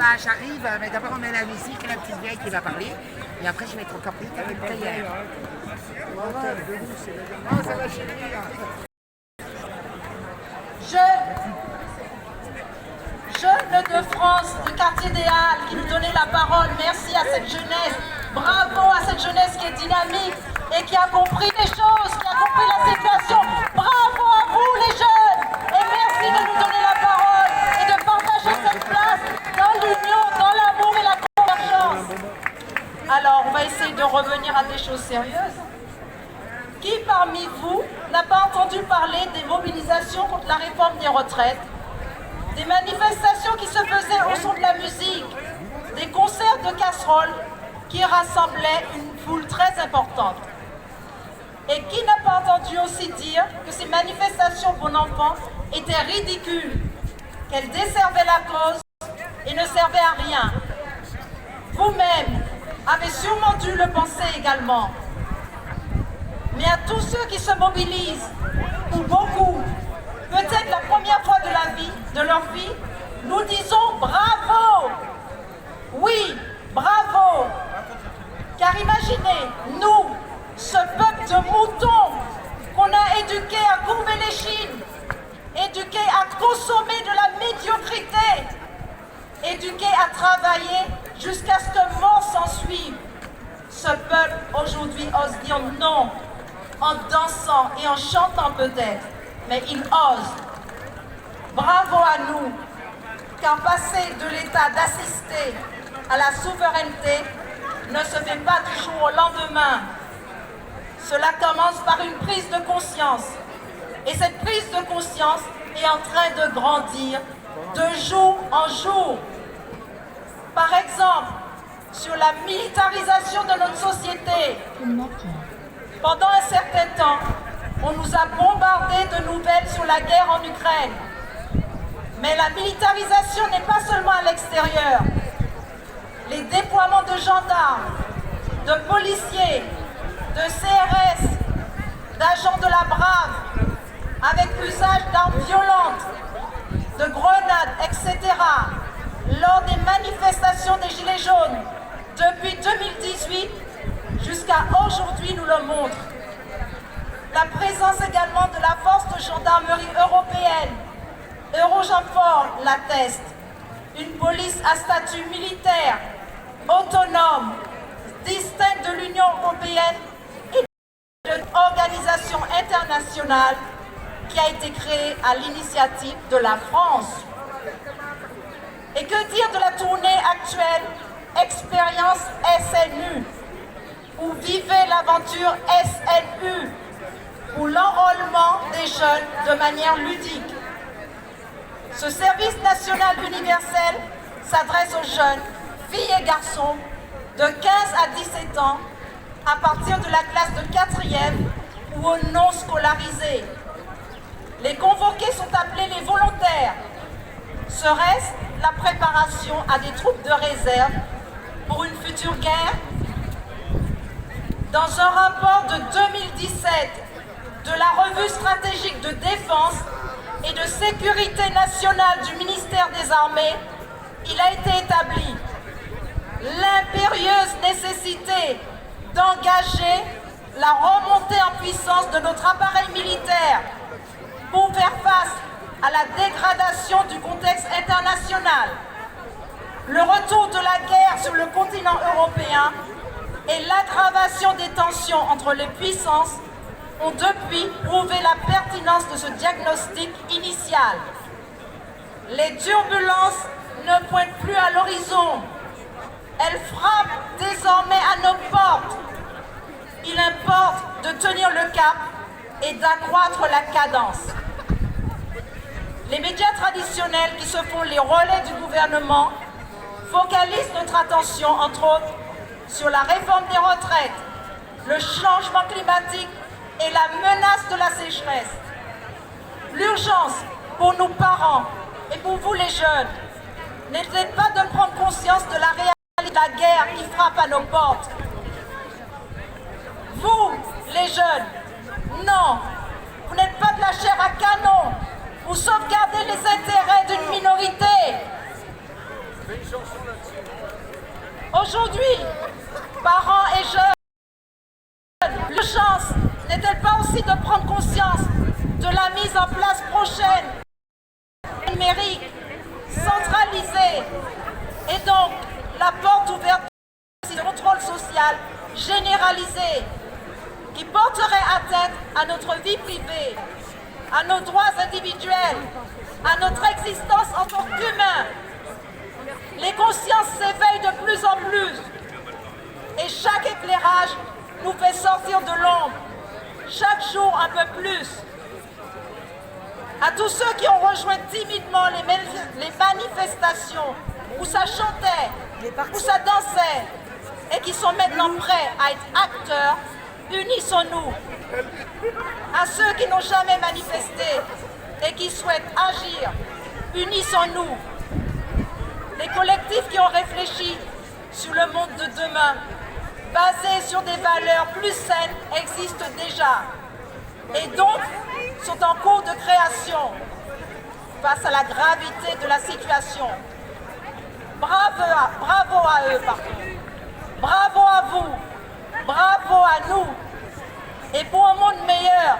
Voilà, j'arrive, mais d'abord on met la musique, la petite vieille qui va parler, et après je vais être encore plus tard une taillère. Jeunes de France, du quartier des Halles, qui nous donnaient la parole, merci à cette jeunesse, bravo à cette jeunesse qui est dynamique et qui a compris les choses, qui a compris la situation. Bravo à vous les jeunes et merci de nous donner la parole et de partager cette place dans l'union, dans l'amour et la convergence. Alors, on va essayer de revenir à des choses sérieuses. Qui parmi vous n'a pas entendu parler des mobilisations contre la réforme des retraites, des manifestations qui se faisaient au son de la musique, des concerts de casseroles qui rassemblaient une foule très importante? Et qui n'a pas entendu aussi dire que ces manifestations, bon enfant, étaient ridicules, qu'elles desservaient la cause et ne servaient à rien? Vous-même avez sûrement dû le penser également. Mais à tous ceux qui se mobilisent, ou beaucoup, peut-être la première fois de leur vie, nous disons bravo. Oui, bravo. Car imaginez, nous, ce peuple de moutons qu'on a éduqué à courber les chines, éduqué à consommer de la médiocrité, éduqué à travailler jusqu'à ce que mort s'en suive. Ce peuple aujourd'hui ose dire non, en dansant et en chantant peut-être, mais il ose. Bravo à nous, car passer de l'état d'assister à la souveraineté ne se fait pas du jour au lendemain. Cela commence par une prise de conscience. Et cette prise de conscience est en train de grandir de jour en jour. Par exemple, sur la militarisation de notre société. Pendant un certain temps, on nous a bombardé de nouvelles sur la guerre en Ukraine. Mais la militarisation n'est pas seulement à l'extérieur. Les déploiements de gendarmes, de policiers, de CRS, d'agents de la Brave, avec l'usage d'armes violentes, de grenades, etc., lors des manifestations des Gilets jaunes, depuis 2018 jusqu'à aujourd'hui, nous le montre. La présence également de la force de gendarmerie européenne, Eurogenfor l'atteste, une police à statut militaire, autonome, distincte de l'Union européenne et de l'organisation internationale qui a été créée à l'initiative de la France. Et que dire de la tournée actuelle Expérience SNU, où vivait l'aventure SNU, ou l'enrôlement des jeunes de manière ludique. Ce service national universel s'adresse aux jeunes, filles et garçons, de 15 à 17 ans, à partir de la classe de 4e ou aux non scolarisés. Les convoqués sont appelés les volontaires. Serait-ce la préparation à des troupes de réserve pour une future guerre? Dans un rapport de 2017 de la revue stratégique de défense et de sécurité nationale du ministère des Armées, il a été établi l'impérieuse nécessité d'engager la remontée en puissance de notre appareil militaire pour faire face à la dégradation du contexte international. Le retour de la guerre sur le continent européen et l'aggravation des tensions entre les puissances ont depuis prouvé la pertinence de ce diagnostic initial. Les turbulences ne pointent plus à l'horizon. Elles frappent désormais à nos portes. Il importe de tenir le cap et d'accroître la cadence. Les médias traditionnels qui se font les relais du gouvernement focalisent notre attention, entre autres, sur la réforme des retraites, le changement climatique et la menace de la sécheresse. L'urgence pour nos parents et pour vous les jeunes n'est peut-être pas de prendre conscience de la réalité de la guerre qui frappe à nos portes. Vous, les jeunes, non, vous n'êtes pas de la chair à canon. Vous sauvegardez les intérêts d'une minorité. Aujourd'hui, parents et jeunes, l'urgence n'est-elle pas aussi de prendre conscience de la mise en place prochaine numérique, centralisée, et donc la porte ouverte du contrôle social généralisé qui porterait atteinte à notre vie privée, à nos droits individuels, à notre existence en tant qu'humains. Les consciences s'éveillent de plus en plus et chaque éclairage nous fait sortir de l'ombre, chaque jour un peu plus. À tous ceux qui ont rejoint timidement les manifestations où ça chantait, où ça dansait et qui sont maintenant prêts à être acteurs, unissons-nous. À ceux qui n'ont jamais manifesté et qui souhaitent agir, unissons-nous. Les collectifs qui ont réfléchi sur le monde de demain, basés sur des valeurs plus saines, existent déjà et donc sont en cours de création face à la gravité de la situation. Bravo à eux, bravo à vous, bravo à nous. Et pour un monde meilleur,